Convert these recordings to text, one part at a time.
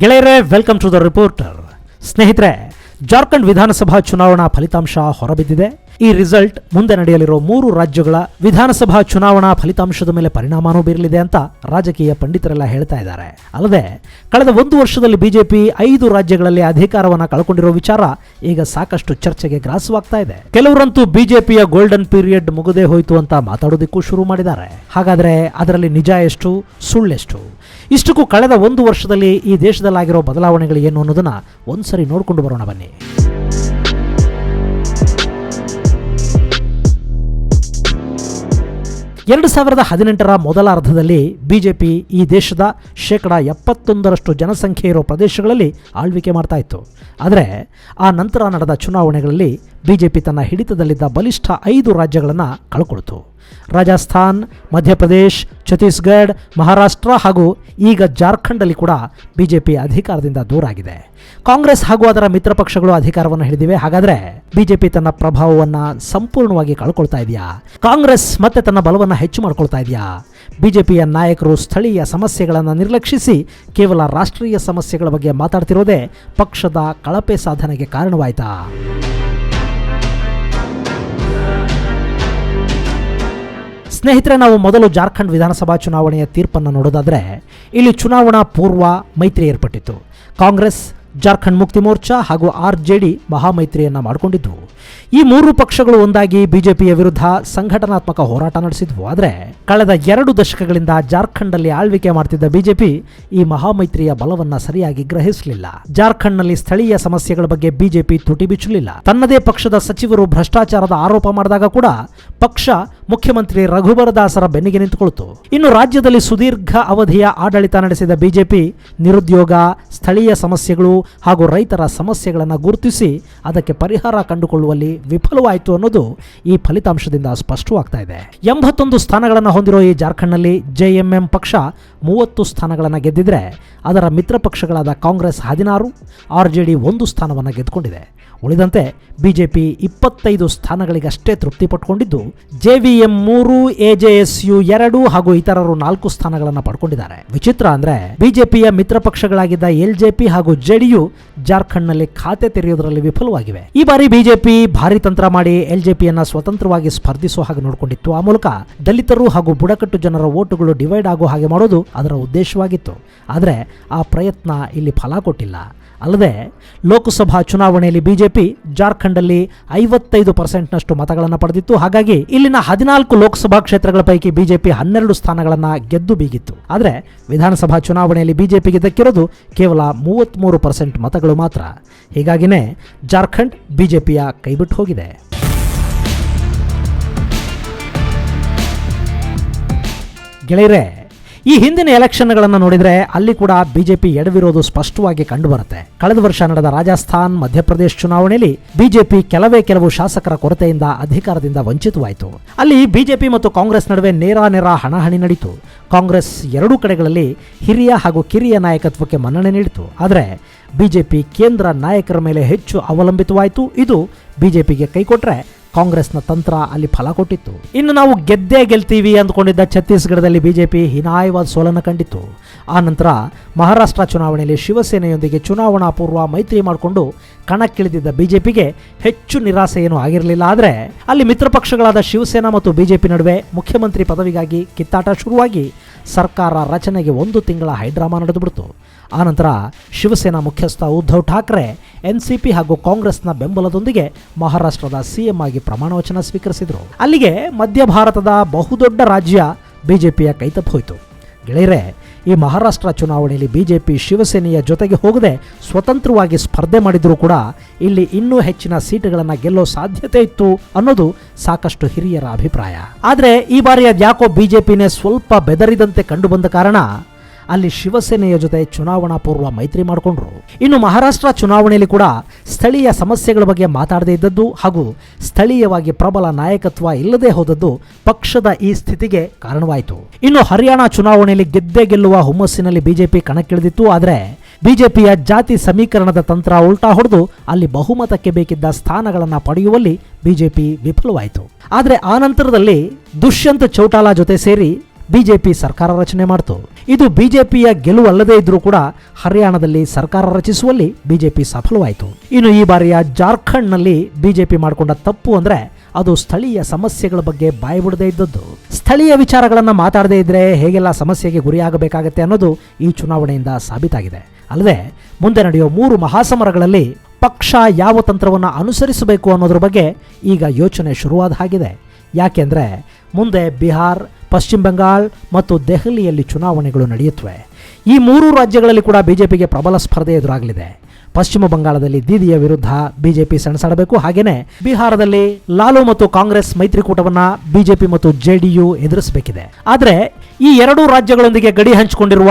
ಗೆಳೆಯರೇ, welcome to the reporter. ಸ್ನೇಹಿತರೆ, ಜಾರ್ಖಂಡ್ ವಿಧಾನಸಭಾ ಚುನಾವಣಾ ಫಲಿತಾಂಶ ಹೊರಬಿದ್ದಿದೆ. ಈ ರಿಸಲ್ಟ್ ಮುಂದೆ ನಡೆಯಲಿರೋ 3 ರಾಜ್ಯಗಳ ವಿಧಾನಸಭಾ ಚುನಾವಣಾ ಫಲಿತಾಂಶದ ಮೇಲೆ ಪರಿಣಾಮನೂ ಬೀರಲಿದೆ ಅಂತ ರಾಜಕೀಯ ಪಂಡಿತರೆಲ್ಲ ಹೇಳ್ತಾ ಇದ್ದಾರೆ. ಅಲ್ಲದೆ ಕಳೆದ 1 ವರ್ಷದಲ್ಲಿ ಬಿಜೆಪಿ 5 ರಾಜ್ಯಗಳಲ್ಲಿ ಅಧಿಕಾರವನ್ನು ಕಳ್ಕೊಂಡಿರೋ ವಿಚಾರ ಈಗ ಸಾಕಷ್ಟು ಚರ್ಚೆಗೆ ಗ್ರಾಸವಾಗ್ತಾ ಇದೆ. ಕೆಲವರಂತೂ ಬಿಜೆಪಿಯ ಗೋಲ್ಡನ್ ಪೀರಿಯಡ್ ಮುಗದೇ ಹೋಯಿತು ಅಂತ ಮಾತಾಡೋದಕ್ಕೂ ಶುರು ಮಾಡಿದ್ದಾರೆ. ಹಾಗಾದ್ರೆ ಅದರಲ್ಲಿ ನಿಜ ಎಷ್ಟು, ಸುಳ್ಳೆಷ್ಟು? ಇಷ್ಟಕ್ಕೂ ಕಳೆದ 1 ವರ್ಷದಲ್ಲಿ ಈ ದೇಶದಲ್ಲಾಗಿರೋ ಬದಲಾವಣೆಗಳು ಏನು ಅನ್ನೋದನ್ನ ಒಂದ್ಸರಿ ನೋಡ್ಕೊಂಡು ಬರೋಣ ಬನ್ನಿ. 2018ರ ಮೊದಲ ಅರ್ಧದಲ್ಲಿ ಬಿಜೆಪಿ ಈ ದೇಶದ 71% ಜನಸಂಖ್ಯೆ ಇರೋ ಪ್ರದೇಶಗಳಲ್ಲಿ ಆಳ್ವಿಕೆ ಮಾಡ್ತಾ ಇತ್ತು. ಆದರೆ ಆ ನಂತರ ನಡೆದ ಚುನಾವಣೆಗಳಲ್ಲಿ ಬಿಜೆಪಿ ತನ್ನ ಹಿಡಿತದಲ್ಲಿದ್ದ ಬಲಿಷ್ಠ 5 ರಾಜ್ಯಗಳನ್ನು ಕಳ್ಕೊಳ್ತು. ರಾಜಸ್ಥಾನ್, ಮಧ್ಯಪ್ರದೇಶ್, ಛತ್ತೀಸ್ಗಢ, ಮಹಾರಾಷ್ಟ್ರ ಹಾಗೂ ಈಗ ಜಾರ್ಖಂಡಲ್ಲಿ ಕೂಡ ಬಿಜೆಪಿ ಅಧಿಕಾರದಿಂದ ದೂರಾಗಿದೆ. ಕಾಂಗ್ರೆಸ್ ಹಾಗೂ ಅದರ ಮಿತ್ರ ಪಕ್ಷಗಳು ಅಧಿಕಾರವನ್ನು ಹಿಡಿದಿವೆ. ಹಾಗಾದ್ರೆ ಬಿಜೆಪಿ ತನ್ನ ಪ್ರಭಾವವನ್ನು ಸಂಪೂರ್ಣವಾಗಿ ಕಳ್ಕೊಳ್ತಾ ಇದೆಯಾ? ಕಾಂಗ್ರೆಸ್ ಮತ್ತೆ ತನ್ನ ಬಲವನ್ನು ಹೆಚ್ಚು ಮಾಡ್ಕೊಳ್ತಾ ಇದೆಯಾ? ಬಿಜೆಪಿಯ ನಾಯಕರು ಸ್ಥಳೀಯ ಸಮಸ್ಯೆಗಳನ್ನು ನಿರ್ಲಕ್ಷಿಸಿ ಕೇವಲ ರಾಷ್ಟ್ರೀಯ ಸಮಸ್ಯೆಗಳ ಬಗ್ಗೆ ಮಾತಾಡ್ತಿರೋದೇ ಪಕ್ಷದ ಕಳಪೆ ಸಾಧನೆಗೆ ಕಾರಣವಾಯ್ತಾ? ಸ್ನೇಹಿತರೆ, ನಾವು ಮೊದಲು ಜಾರ್ಖಂಡ್ ವಿಧಾನಸಭಾ ಚುನಾವಣೆಯ ತೀರ್ಪನ್ನು ನೋಡೋದಾದರೆ ಇಲ್ಲಿ ಚುನಾವಣಾ ಪೂರ್ವ ಮೈತ್ರಿ ಏರ್ಪಟ್ಟಿತ್ತು. ಕಾಂಗ್ರೆಸ್, ಜಾರ್ಖಂಡ್ ಮುಕ್ತಿ ಮೋರ್ಚಾ ಹಾಗೂ ಆರ್ಜೆಡಿ ಮಹಾಮೈತ್ರಿಯನ್ನು ಮಾಡಿಕೊಂಡಿದ್ವು. ಈ 3 ಪಕ್ಷಗಳು ಒಂದಾಗಿ ಬಿಜೆಪಿಯ ವಿರುದ್ಧ ಸಂಘಟನಾತ್ಮಕ ಹೋರಾಟ ನಡೆಸಿದ್ವು. ಆದರೆ ಕಳೆದ 2 ದಶಕಗಳಿಂದ ಜಾರ್ಖಂಡ್ನಲ್ಲಿ ಆಳ್ವಿಕೆ ಮಾಡ್ತಿದ್ದ ಬಿಜೆಪಿ ಈ ಮಹಾಮೈತ್ರಿಯ ಬಲವನ್ನ ಸರಿಯಾಗಿ ಗ್ರಹಿಸಲಿಲ್ಲ. ಜಾರ್ಖಂಡ್ನಲ್ಲಿ ಸ್ಥಳೀಯ ಸಮಸ್ಯೆಗಳ ಬಗ್ಗೆ ಬಿಜೆಪಿ ತುಟಿ ಬಿಚ್ಚಲಿಲ್ಲ. ತನ್ನದೇ ಪಕ್ಷದ ಸಚಿವರು ಭ್ರಷ್ಟಾಚಾರದ ಆರೋಪ ಮಾಡಿದಾಗ ಕೂಡ ಪಕ್ಷ ಮುಖ್ಯಮಂತ್ರಿ ರಘುಬರ್ ದಾಸರ ಬೆನ್ನಿಗೆ ನಿಂತುಕೊಳ್ತು. ಇನ್ನು ರಾಜ್ಯದಲ್ಲಿ ಸುದೀರ್ಘ ಅವಧಿಯ ಆಡಳಿತ ನಡೆಸಿದ ಬಿಜೆಪಿ ನಿರುದ್ಯೋಗ, ಸ್ಥಳೀಯ ಸಮಸ್ಯೆಗಳು ಹಾಗೂ ರೈತರ ಸಮಸ್ಯೆಗಳನ್ನು ಗುರುತಿಸಿ ಅದಕ್ಕೆ ಪರಿಹಾರ ಕಂಡುಕೊಳ್ಳುವಲ್ಲಿ ವಿಫಲವಾಯಿತು ಅನ್ನೋದು ಈ ಫಲಿತಾಂಶದಿಂದ ಸ್ಪಷ್ಟವಾಗ್ತಾ ಇದೆ. 81 ಸ್ಥಾನಗಳನ್ನು ಹೊಂದಿರೋ ಈ ಜಾರ್ಖಂಡ್ನಲ್ಲಿ ಜೆಎಂಎಂ ಪಕ್ಷ 30 ಸ್ಥಾನಗಳನ್ನು ಗೆದ್ದಿದ್ರೆ ಅದರ ಮಿತ್ರ ಪಕ್ಷಗಳಾದ ಕಾಂಗ್ರೆಸ್ 16, ಆರ್ಜೆಡಿ 1 ಸ್ಥಾನವನ್ನು ಗೆದ್ದುಕೊಂಡಿದೆ. ಉಳಿದಂತೆ ಬಿಜೆಪಿ 25 ಸ್ಥಾನಗಳಿಗಷ್ಟೇ ತೃಪ್ತಿ ಪಟ್ಕೊಂಡಿದ್ದು, ಜೆವಿಎಂ 3, ಎಜೆಎಸ್ಯು 2 ಹಾಗೂ ಇತರರು 4 ಸ್ಥಾನಗಳನ್ನು ಪಡ್ಕೊಂಡಿದ್ದಾರೆ. ವಿಚಿತ್ರ ಅಂದ್ರೆ ಬಿಜೆಪಿಯ ಮಿತ್ರ ಪಕ್ಷಗಳಾಗಿದ್ದ ಎಲ್ಜೆಪಿ ಹಾಗೂ ಜೆಡಿಯು ಜಾರ್ಖಂಡ್ನಲ್ಲಿ ಖಾತೆ ತೆರೆಯುವುದರಲ್ಲಿ ವಿಫಲವಾಗಿವೆ. ಈ ಬಾರಿ ಬಿಜೆಪಿ ಭಾರಿ ತಂತ್ರ ಮಾಡಿ ಎಲ್ಜೆಪಿಯನ್ನ ಸ್ವತಂತ್ರವಾಗಿ ಸ್ಪರ್ಧಿಸುವ ಹಾಗೆ ನೋಡಿಕೊಂಡಿತ್ತು. ಆ ಮೂಲಕ ದಲಿತರು ಹಾಗೂ ಬುಡಕಟ್ಟು ಜನರ ವೋಟುಗಳು ಡಿವೈಡ್ ಆಗೋ ಹಾಗೆ ಮಾಡೋದು ಅದರ ಉದ್ದೇಶವಾಗಿತ್ತು. ಆದರೆ ಆ ಪ್ರಯತ್ನ ಇಲ್ಲಿ ಫಲ ಕೊಟ್ಟಿಲ್ಲ. ಅಲ್ಲದೆ ಲೋಕಸಭಾ ಚುನಾವಣೆಯಲ್ಲಿ ಬಿಜೆಪಿ ಜಾರ್ಖಂಡಲ್ಲಿ 55% ಮತಗಳನ್ನು ಪಡೆದಿತ್ತು. ಹಾಗಾಗಿ ಇಲ್ಲಿನ 14 ಲೋಕಸಭಾ ಕ್ಷೇತ್ರಗಳ ಪೈಕಿ ಬಿಜೆಪಿ 12 ಸ್ಥಾನಗಳನ್ನು ಗೆದ್ದು ಬೀಗಿತ್ತು. ಆದರೆ ವಿಧಾನಸಭಾ ಚುನಾವಣೆಯಲ್ಲಿ ಬಿಜೆಪಿಗೆ ದಕ್ಕಿರೋದು ಕೇವಲ 33% ಮತಗಳು ಮಾತ್ರ. ಹೀಗಾಗಿನೇ ಜಾರ್ಖಂಡ್ ಬಿಜೆಪಿಯ ಕೈಬಿಟ್ಟು ಹೋಗಿದೆ. ಗೆಳೆಯರೇ, ಈ ಹಿಂದಿನ ಎಲೆಕ್ಷನ್ಗಳನ್ನು ನೋಡಿದರೆ ಅಲ್ಲಿ ಕೂಡ ಬಿಜೆಪಿ ಎಡವಿರೋದು ಸ್ಪಷ್ಟವಾಗಿ ಕಂಡುಬರುತ್ತೆ. ಕಳೆದ ವರ್ಷ ನಡೆದ ರಾಜಸ್ಥಾನ್, ಮಧ್ಯಪ್ರದೇಶ ಚುನಾವಣೆಯಲ್ಲಿ ಬಿಜೆಪಿ ಕೆಲವು ಶಾಸಕರ ಕೊರತೆಯಿಂದ ಅಧಿಕಾರದಿಂದ ವಂಚಿತವಾಯಿತು. ಅಲ್ಲಿ ಬಿಜೆಪಿ ಮತ್ತು ಕಾಂಗ್ರೆಸ್ ನಡುವೆ ನೇರ ಹಣಾಹಣಿ ನಡೀತು. ಕಾಂಗ್ರೆಸ್ 2 ಕಡೆಗಳಲ್ಲಿ ಹಿರಿಯ ಹಾಗೂ ಕಿರಿಯ ನಾಯಕತ್ವಕ್ಕೆ ಮನ್ನಣೆ ನೀಡಿತು. ಆದರೆ ಬಿಜೆಪಿ ಕೇಂದ್ರ ನಾಯಕರ ಮೇಲೆ ಹೆಚ್ಚು ಅವಲಂಬಿತವಾಯಿತು. ಇದು ಬಿಜೆಪಿಗೆ ಕೈಕೊಟ್ರೆ ಕಾಂಗ್ರೆಸ್ನ ತಂತ್ರ ಅಲ್ಲಿ ಫಲ ಕೊಟ್ಟಿತ್ತು. ಇನ್ನು ನಾವು ಗೆಲ್ತೀವಿ ಅಂದ್ಕೊಂಡಿದ್ದ ಛತ್ತೀಸ್ಗಢದಲ್ಲಿ ಬಿಜೆಪಿ ಹೀನಾಯವಾದ ಸೋಲನ್ನು ಕಂಡಿತ್ತು. ಆ ನಂತರ ಮಹಾರಾಷ್ಟ್ರ ಚುನಾವಣೆಯಲ್ಲಿ ಶಿವಸೇನೆಯೊಂದಿಗೆ ಚುನಾವಣಾ ಪೂರ್ವ ಮೈತ್ರಿ ಮಾಡಿಕೊಂಡು ಕಣಕ್ಕಿಳಿದಿದ್ದ ಬಿಜೆಪಿಗೆ ಹೆಚ್ಚು ನಿರಾಸೆ ಏನೂ ಆಗಿರಲಿಲ್ಲ. ಆದರೆ ಅಲ್ಲಿ ಮಿತ್ರ ಪಕ್ಷಗಳಾದ ಶಿವಸೇನಾ ಮತ್ತು ಬಿಜೆಪಿ ನಡುವೆ ಮುಖ್ಯಮಂತ್ರಿ ಪದವಿಗಾಗಿ ಕಿತ್ತಾಟ ಶುರುವಾಗಿ ಸರ್ಕಾರ ರಚನೆಗೆ 1 ತಿಂಗಳ ಹೈಡ್ರಾಮಾ ನಡೆದುಬಿಡ್ತು. ಆನಂತರ ಶಿವಸೇನಾ ಮುಖ್ಯಸ್ಥ ಉದ್ಧವ್ ಠಾಕ್ರೆ ಎನ್ಸಿಪಿ ಹಾಗೂ ಕಾಂಗ್ರೆಸ್ನ ಬೆಂಬಲದೊಂದಿಗೆ ಮಹಾರಾಷ್ಟ್ರದ ಸಿಎಂ ಆಗಿ ಪ್ರಮಾಣವಚನ ಸ್ವೀಕರಿಸಿದರು. ಅಲ್ಲಿಗೆ ಮಧ್ಯ ಭಾರತದ ಬಹುದೊಡ್ಡ ರಾಜ್ಯ ಬಿಜೆಪಿಯ ಕೈತಪ್ಪು ಹೋಯಿತು. ಗೆಳೆಯರೇ, ಈ ಮಹಾರಾಷ್ಟ್ರ ಚುನಾವಣೆಯಲ್ಲಿ ಬಿಜೆಪಿ ಶಿವಸೇನೆಯ ಜೊತೆಗೆ ಹೋಗದೆ ಸ್ವತಂತ್ರವಾಗಿ ಸ್ಪರ್ಧೆ ಮಾಡಿದರೂ ಕೂಡ ಇಲ್ಲಿ ಇನ್ನೂ ಹೆಚ್ಚಿನ ಸೀಟುಗಳನ್ನು ಗೆಲ್ಲೋ ಸಾಧ್ಯತೆ ಇತ್ತು ಅನ್ನೋದು ಸಾಕಷ್ಟು ಹಿರಿಯರ ಅಭಿಪ್ರಾಯ. ಆದರೆ ಈ ಬಾರಿ ಅದ್ಯಾಕೋ ಬಿಜೆಪಿನೇ ಸ್ವಲ್ಪ ಬೆದರಿದಂತೆ ಕಂಡು ಬಂದ ಕಾರಣ ಅಲ್ಲಿ ಶಿವಸೇನೆಯ ಜೊತೆ ಚುನಾವಣಾ ಪೂರ್ವ ಮೈತ್ರಿ ಮಾಡಿಕೊಂಡ್ರು. ಇನ್ನು ಮಹಾರಾಷ್ಟ್ರ ಚುನಾವಣೆಯಲ್ಲಿ ಕೂಡ ಸ್ಥಳೀಯ ಸಮಸ್ಯೆಗಳ ಬಗ್ಗೆ ಮಾತಾಡದೇ ಇದ್ದದ್ದು ಹಾಗೂ ಸ್ಥಳೀಯವಾಗಿ ಪ್ರಬಲ ನಾಯಕತ್ವ ಇಲ್ಲದೆ ಹೋದದ್ದು ಪಕ್ಷದ ಈ ಸ್ಥಿತಿಗೆ ಕಾರಣವಾಯಿತು. ಇನ್ನು ಹರಿಯಾಣ ಚುನಾವಣೆಯಲ್ಲಿ ಗೆಲ್ಲುವ ಹುಮ್ಮಸ್ಸಿನಲ್ಲಿ ಬಿಜೆಪಿ ಕಣಕ್ಕಿಳಿದಿತ್ತು. ಆದರೆ ಬಿಜೆಪಿಯ ಜಾತಿ ಸಮೀಕರಣದ ತಂತ್ರ ಉಲ್ಟಾ ಹೊಡೆದು ಅಲ್ಲಿ ಬಹುಮತಕ್ಕೆ ಬೇಕಿದ್ದ ಸ್ಥಾನಗಳನ್ನು ಪಡೆಯುವಲ್ಲಿ ಬಿಜೆಪಿ ವಿಫಲವಾಯಿತು. ಆದರೆ ಆ ನಂತರದಲ್ಲಿ ದುಷ್ಯಂತ್ ಚೌಟಾಲಾ ಜೊತೆ ಸೇರಿ ಬಿಜೆಪಿ ಸರ್ಕಾರ ರಚನೆ ಮಾಡಿತು. ಇದು ಬಿಜೆಪಿಯ ಗೆಲುವು ಅಲ್ಲದೇ ಇದ್ರೂ ಕೂಡ ಹರಿಯಾಣದಲ್ಲಿ ಸರ್ಕಾರ ರಚಿಸುವಲ್ಲಿ ಬಿಜೆಪಿ ಸಫಲವಾಯಿತು. ಇನ್ನು ಈ ಬಾರಿಯ ಜಾರ್ಖಂಡ್ನಲ್ಲಿ ಬಿಜೆಪಿ ಮಾಡಿಕೊಂಡ ತಪ್ಪು ಅಂದ್ರೆ ಅದು ಸ್ಥಳೀಯ ಸಮಸ್ಯೆಗಳ ಬಗ್ಗೆ ಬಾಯಿ ಬಿಡದೇ ಇದ್ದದ್ದು. ಸ್ಥಳೀಯ ವಿಚಾರಗಳನ್ನು ಮಾತಾಡದೇ ಇದ್ರೆ ಹೇಗೆಲ್ಲ ಸಮಸ್ಯೆಗೆ ಗುರಿಯಾಗಬೇಕಾಗತ್ತೆ ಅನ್ನೋದು ಈ ಚುನಾವಣೆಯಿಂದ ಸಾಬೀತಾಗಿದೆ. ಅಲ್ಲದೆ ಮುಂದೆ ನಡೆಯುವ 3 ಮಹಾಸಮರಗಳಲ್ಲಿ ಪಕ್ಷ ಯಾವ ತಂತ್ರವನ್ನು ಅನುಸರಿಸಬೇಕು ಅನ್ನೋದ್ರ ಬಗ್ಗೆ ಈಗ ಯೋಚನೆ ಶುರುವಾದ ಹಾಗಿದೆ. ಯಾಕೆಂದರೆ ಮುಂದೆ ಬಿಹಾರ್, ಪಶ್ಚಿಮ ಬಂಗಾಳ ಮತ್ತು ದೆಹಲಿಯಲ್ಲಿ ಚುನಾವಣೆಗಳು ನಡೆಯುತ್ತವೆ. ಈ 3 ರಾಜ್ಯಗಳಲ್ಲಿ ಕೂಡ ಬಿಜೆಪಿಗೆ ಪ್ರಬಲ ಸ್ಪರ್ಧೆ ಎದುರಾಗಲಿದೆ. ಪಶ್ಚಿಮ ಬಂಗಾಳದಲ್ಲಿ ದೀದಿಯ ವಿರುದ್ಧ ಬಿಜೆಪಿ ಸೆಣಸಾಡಬೇಕು. ಹಾಗೇನೆ ಬಿಹಾರದಲ್ಲಿ ಲಾಲು ಮತ್ತು ಕಾಂಗ್ರೆಸ್ ಮೈತ್ರಿಕೂಟವನ್ನ ಬಿಜೆಪಿ ಮತ್ತು ಜೆಡಿಯು ಎದುರಿಸಬೇಕಿದೆ. ಆದರೆ ಈ 2 ರಾಜ್ಯಗಳೊಂದಿಗೆ ಗಡಿ ಹಂಚಿಕೊಂಡಿರುವ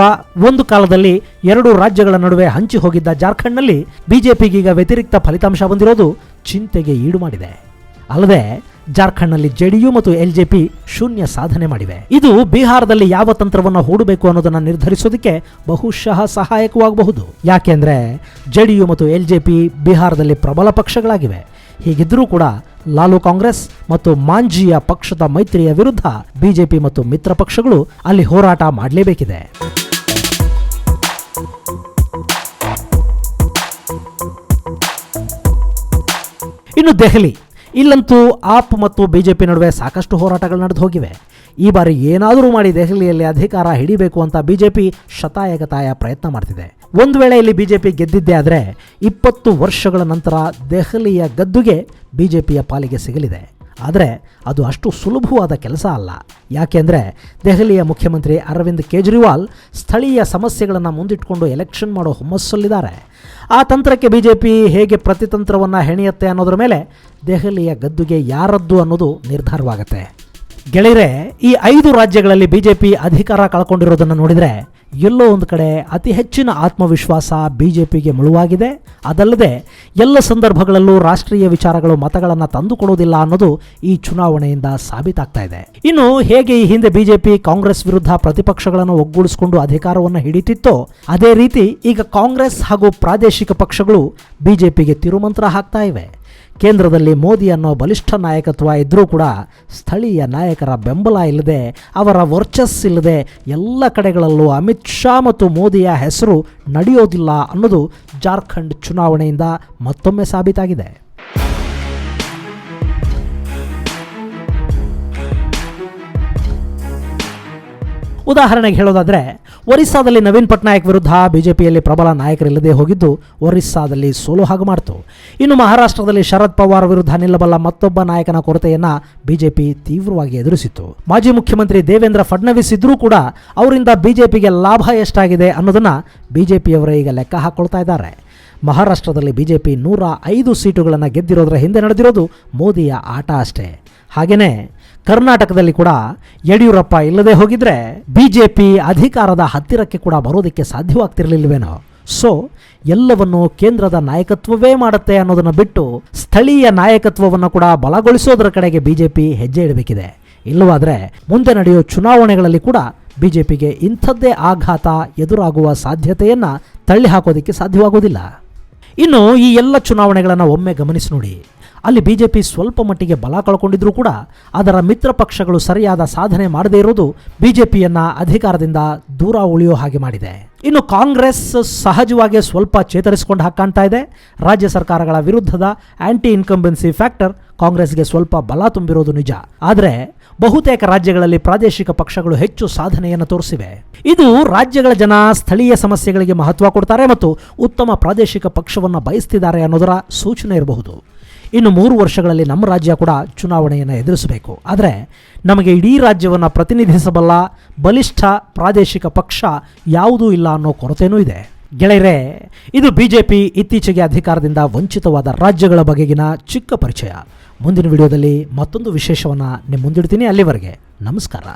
ಒಂದು ಕಾಲದಲ್ಲಿ 2 ರಾಜ್ಯಗಳ ನಡುವೆ ಹಂಚಿ ಹೋಗಿದ್ದ ಜಾರ್ಖಂಡ್ನಲ್ಲಿ ಬಿಜೆಪಿಗೀಗ ವ್ಯತಿರಿಕ್ತ ಫಲಿತಾಂಶ ಬಂದಿರೋದು ಚಿಂತೆಗೆ ಈಡು ಮಾಡಿದೆ. ಅಲ್ಲದೆ ಜಾರ್ಖಂಡ್ನಲ್ಲಿ ಜೆಡಿಯು ಮತ್ತು ಎಲ್ಜೆಪಿ ಶೂನ್ಯ ಸಾಧನೆ ಮಾಡಿವೆ. ಇದು ಬಿಹಾರದಲ್ಲಿ ಯಾವ ತಂತ್ರವನ್ನು ಹೂಡಬೇಕು ಅನ್ನೋದನ್ನು ನಿರ್ಧರಿಸೋದಕ್ಕೆ ಬಹುಶಃ ಸಹಾಯಕವಾಗಬಹುದು. ಯಾಕೆಂದ್ರೆ ಜೆಡಿಯು ಮತ್ತು ಎಲ್ಜೆಪಿ ಬಿಹಾರದಲ್ಲಿ ಪ್ರಬಲ ಪಕ್ಷಗಳಾಗಿವೆ. ಹೀಗಿದ್ದರೂ ಕೂಡ ಲಾಲು ಕಾಂಗ್ರೆಸ್ ಮತ್ತು ಮಾಂಝಿಯ ಪಕ್ಷದ ಮೈತ್ರಿಯ ವಿರುದ್ಧ ಬಿಜೆಪಿ ಮತ್ತು ಮಿತ್ರ ಪಕ್ಷಗಳು ಅಲ್ಲಿ ಹೋರಾಟ ಮಾಡಲೇಬೇಕಿದೆ. ಇನ್ನು ದೆಹಲಿ, ಇಲ್ಲಂತೂ ಆಪ್ ಮತ್ತು ಬಿಜೆಪಿ ನಡುವೆ ಸಾಕಷ್ಟು ಹೋರಾಟಗಳು ನಡೆದು ಹೋಗಿವೆ. ಈ ಬಾರಿ ಏನಾದರೂ ಮಾಡಿ ದೆಹಲಿಯಲ್ಲಿ ಅಧಿಕಾರ ಹಿಡಿಬೇಕು ಅಂತ ಬಿಜೆಪಿ ಶತಾಯಗತಾಯ ಪ್ರಯತ್ನ ಮಾಡ್ತಿದೆ. ಒಂದು ವೇಳೆ ಇಲ್ಲಿ ಬಿಜೆಪಿ ಗೆದ್ದಿದ್ದೇ ಆದರೆ 20 ವರ್ಷಗಳ ನಂತರ ದೆಹಲಿಯ ಗದ್ದುಗೆ ಬಿಜೆಪಿಯ ಪಾಲಿಗೆ ಸಿಗಲಿದೆ. ಆದರೆ ಅದು ಅಷ್ಟು ಸುಲಭವಾದ ಕೆಲಸ ಅಲ್ಲ. ಯಾಕೆಂದರೆ ದೆಹಲಿಯ ಮುಖ್ಯಮಂತ್ರಿ ಅರವಿಂದ್ ಕೇಜ್ರಿವಾಲ್ ಸ್ಥಳೀಯ ಸಮಸ್ಯೆಗಳನ್ನು ಮುಂದಿಟ್ಕೊಂಡು ಎಲೆಕ್ಷನ್ ಮಾಡೋ ಹುಮ್ಮಸ್ಸಲ್ಲಿದ್ದಾರೆ. ಆ ತಂತ್ರಕ್ಕೆ ಬಿಜೆಪಿ ಹೇಗೆ ಪ್ರತಿತಂತ್ರವನ್ನು ಹೆಣೆಯುತ್ತೆ ಅನ್ನೋದ್ರ ಮೇಲೆ ದೆಹಲಿಯ ಗದ್ದುಗೆ ಯಾರದ್ದು ಅನ್ನೋದು ನಿರ್ಧಾರವಾಗುತ್ತೆ. ಗೆಳೆಯರೆ, ಈ 5 ರಾಜ್ಯಗಳಲ್ಲಿ ಬಿಜೆಪಿ ಅಧಿಕಾರ ಕಳ್ಕೊಂಡಿರೋದನ್ನು ನೋಡಿದರೆ ಎಲ್ಲೋ ಒಂದು ಕಡೆ ಅತಿ ಹೆಚ್ಚಿನ ಆತ್ಮವಿಶ್ವಾಸ ಬಿಜೆಪಿಗೆ ಮುಳುವಾಗಿದೆ. ಅದಲ್ಲದೆ ಎಲ್ಲ ಸಂದರ್ಭಗಳಲ್ಲೂ ರಾಷ್ಟ್ರೀಯ ವಿಚಾರಗಳು ಮತಗಳನ್ನು ತಂದುಕೊಡುವುದಿಲ್ಲ ಅನ್ನೋದು ಈ ಚುನಾವಣೆಯಿಂದ ಸಾಬೀತಾಗ್ತಾ ಇದೆ. ಇನ್ನು ಹೇಗೆ ಈ ಹಿಂದೆ ಬಿಜೆಪಿ ಕಾಂಗ್ರೆಸ್ ವಿರುದ್ಧ ಪ್ರತಿಪಕ್ಷಗಳನ್ನು ಒಗ್ಗೂಡಿಸಿಕೊಂಡು ಅಧಿಕಾರವನ್ನು ಹಿಡಿತಿತ್ತೋ ಅದೇ ರೀತಿ ಈಗ ಕಾಂಗ್ರೆಸ್ ಹಾಗೂ ಪ್ರಾದೇಶಿಕ ಪಕ್ಷಗಳು ಬಿಜೆಪಿಗೆ ತಿರುಮಂತ್ರ ಹಾಕ್ತಾ ಇವೆ. ಕೇಂದ್ರದಲ್ಲಿ ಮೋದಿ ಅನ್ನೋ ಬಲಿಷ್ಠ ನಾಯಕತ್ವ ಇದ್ದರೂ ಕೂಡ ಸ್ಥಳೀಯ ನಾಯಕರ ಬೆಂಬಲ ಇಲ್ಲದೆ, ಅವರ ವರ್ಚಸ್ಸಿಲ್ಲದೆ ಎಲ್ಲ ಕಡೆಗಳಲ್ಲೂ ಅಮಿತ್ ಶಾ ಮತ್ತು ಮೋದಿಯ ಹೆಸರು ನಡೆಯೋದಿಲ್ಲ ಅನ್ನೋದು ಜಾರ್ಖಂಡ್ ಚುನಾವಣೆಯಿಂದ ಮತ್ತೊಮ್ಮೆ ಸಾಬೀತಾಗಿದೆ. ಉದಾಹರಣೆಗೆ ಹೇಳೋದಾದರೆ ಒರಿಸ್ಸಾದಲ್ಲಿ ನವೀನ್ ಪಟ್ನಾಯಕ್ ವಿರುದ್ಧ ಬಿಜೆಪಿಯಲ್ಲಿ ಪ್ರಬಲ ನಾಯಕರಿಲ್ಲದೆ ಹೋಗಿದ್ದು ಒರಿಸ್ಸಾದಲ್ಲಿ ಸೋಲು ಹಾಗೂ ಮಾಡಿತು. ಇನ್ನು ಮಹಾರಾಷ್ಟ್ರದಲ್ಲಿ ಶರದ್ ಪವಾರ್ ವಿರುದ್ಧ ನಿಲ್ಲಬಲ್ಲ ಮತ್ತೊಬ್ಬ ನಾಯಕನ ಕೊರತೆಯನ್ನು ಬಿಜೆಪಿ ತೀವ್ರವಾಗಿ ಎದುರಿಸಿತ್ತು. ಮಾಜಿ ಮುಖ್ಯಮಂತ್ರಿ ದೇವೇಂದ್ರ ಫಡ್ನವೀಸ್ ಇದ್ರೂ ಕೂಡ ಅವರಿಂದ ಬಿಜೆಪಿಗೆ ಲಾಭ ಎಷ್ಟಾಗಿದೆ ಅನ್ನೋದನ್ನು ಬಿಜೆಪಿಯವರೇ ಈಗ ಲೆಕ್ಕ ಹಾಕ್ಕೊಳ್ತಾ ಇದ್ದಾರೆ. ಮಹಾರಾಷ್ಟ್ರದಲ್ಲಿ ಬಿಜೆಪಿ 105 ಸೀಟುಗಳನ್ನು ಗೆದ್ದಿರೋದರ ಹಿಂದೆ ನಡೆದಿರೋದು ಮೋದಿಯ ಆಟ ಅಷ್ಟೇ. ಹಾಗೆಯೇ ಕರ್ನಾಟಕದಲ್ಲಿ ಕೂಡ ಯಡಿಯೂರಪ್ಪ ಇಲ್ಲದೆ ಹೋಗಿದ್ರೆ ಬಿಜೆಪಿ ಅಧಿಕಾರದ ಹತ್ತಿರಕ್ಕೆ ಕೂಡ ಬರೋದಕ್ಕೆ ಸಾಧ್ಯವಾಗ್ತಿರಲಿಲ್ವೇನೋ. ಸೊ ಎಲ್ಲವನ್ನು ಕೇಂದ್ರದ ನಾಯಕತ್ವವೇ ಮಾಡುತ್ತೆ ಅನ್ನೋದನ್ನು ಬಿಟ್ಟು ಸ್ಥಳೀಯ ನಾಯಕತ್ವವನ್ನು ಕೂಡ ಬಲಗೊಳಿಸೋದರ ಕಡೆಗೆ ಬಿಜೆಪಿ ಹೆಜ್ಜೆ ಇಡಬೇಕಿದೆ. ಇಲ್ಲವಾದರೆ ಮುಂದೆ ನಡೆಯೋ ಚುನಾವಣೆಗಳಲ್ಲಿ ಕೂಡ ಬಿಜೆಪಿಗೆ ಇಂಥದ್ದೇ ಆಘಾತ ಎದುರಾಗುವ ಸಾಧ್ಯತೆಯನ್ನು ತಳ್ಳಿ ಹಾಕೋದಕ್ಕೆ ಸಾಧ್ಯವಾಗೋದಿಲ್ಲ. ಇನ್ನು ಈ ಎಲ್ಲ ಚುನಾವಣೆಗಳನ್ನು ಒಮ್ಮೆ ಗಮನಿಸಿ ನೋಡಿ. ಅಲ್ಲಿ ಬಿಜೆಪಿ ಸ್ವಲ್ಪ ಮಟ್ಟಿಗೆ ಬಲ ಕಳ್ಕೊಂಡಿದ್ರೂ ಕೂಡ ಅದರ ಮಿತ್ರ ಪಕ್ಷಗಳು ಸರಿಯಾದ ಸಾಧನೆ ಮಾಡದೇ ಇರೋದು ಬಿಜೆಪಿಯನ್ನ ಅಧಿಕಾರದಿಂದ ದೂರ ಉಳಿಯೋ ಹಾಗೆ ಮಾಡಿದೆ. ಇನ್ನು ಕಾಂಗ್ರೆಸ್ ಸಹಜವಾಗಿ ಸ್ವಲ್ಪ ಚೇತರಿಸಿಕೊಂಡು ಕಾಣ್ತಾ ಇದೆ. ರಾಜ್ಯ ಸರ್ಕಾರಗಳ ವಿರುದ್ಧದ ಆಂಟಿ ಇನ್ಕಂಬೆನ್ಸಿ ಫ್ಯಾಕ್ಟರ್ ಕಾಂಗ್ರೆಸ್ಗೆ ಸ್ವಲ್ಪ ಬಲ ತುಂಬಿರೋದು ನಿಜ. ಆದರೆ ಬಹುತೇಕ ರಾಜ್ಯಗಳಲ್ಲಿ ಪ್ರಾದೇಶಿಕ ಪಕ್ಷಗಳು ಹೆಚ್ಚು ಸಾಧನೆಯನ್ನು ತೋರಿಸಿವೆ. ಇದು ರಾಜ್ಯಗಳ ಜನ ಸ್ಥಳೀಯ ಸಮಸ್ಯೆಗಳಿಗೆ ಮಹತ್ವ ಕೊಡ್ತಾರೆ ಮತ್ತು ಉತ್ತಮ ಪ್ರಾದೇಶಿಕ ಪಕ್ಷವನ್ನು ಬಯಸ್ತಿದ್ದಾರೆ ಅನ್ನೋದರ ಸೂಚನೆ ಇರಬಹುದು. ಇನ್ನು 3 ವರ್ಷಗಳಲ್ಲಿ ನಮ್ಮ ರಾಜ್ಯ ಕೂಡ ಚುನಾವಣೆಯನ್ನು ಎದುರಿಸಬೇಕು. ಆದರೆ ನಮಗೆ ಇಡೀ ರಾಜ್ಯವನ್ನು ಪ್ರತಿನಿಧಿಸಬಲ್ಲ ಬಲಿಷ್ಠ ಪ್ರಾದೇಶಿಕ ಪಕ್ಷ ಯಾವುದೂ ಇಲ್ಲ ಅನ್ನೋ ಕೊರತೆಯೂ ಇದೆ. ಗೆಳೆಯರೇ, ಇದು ಬಿಜೆಪಿ ಇತ್ತೀಚೆಗೆ ಅಧಿಕಾರದಿಂದ ವಂಚಿತವಾದ ರಾಜ್ಯಗಳ ಬಗೆಗಿನ ಚಿಕ್ಕ ಪರಿಚಯ. ಮುಂದಿನ ವಿಡಿಯೋದಲ್ಲಿ ಮತ್ತೊಂದು ವಿಶೇಷವನ್ನು ನಿಮ್ಮ ಮುಂದಿಡ್ತೀನಿ. ಅಲ್ಲಿವರೆಗೆ ನಮಸ್ಕಾರ.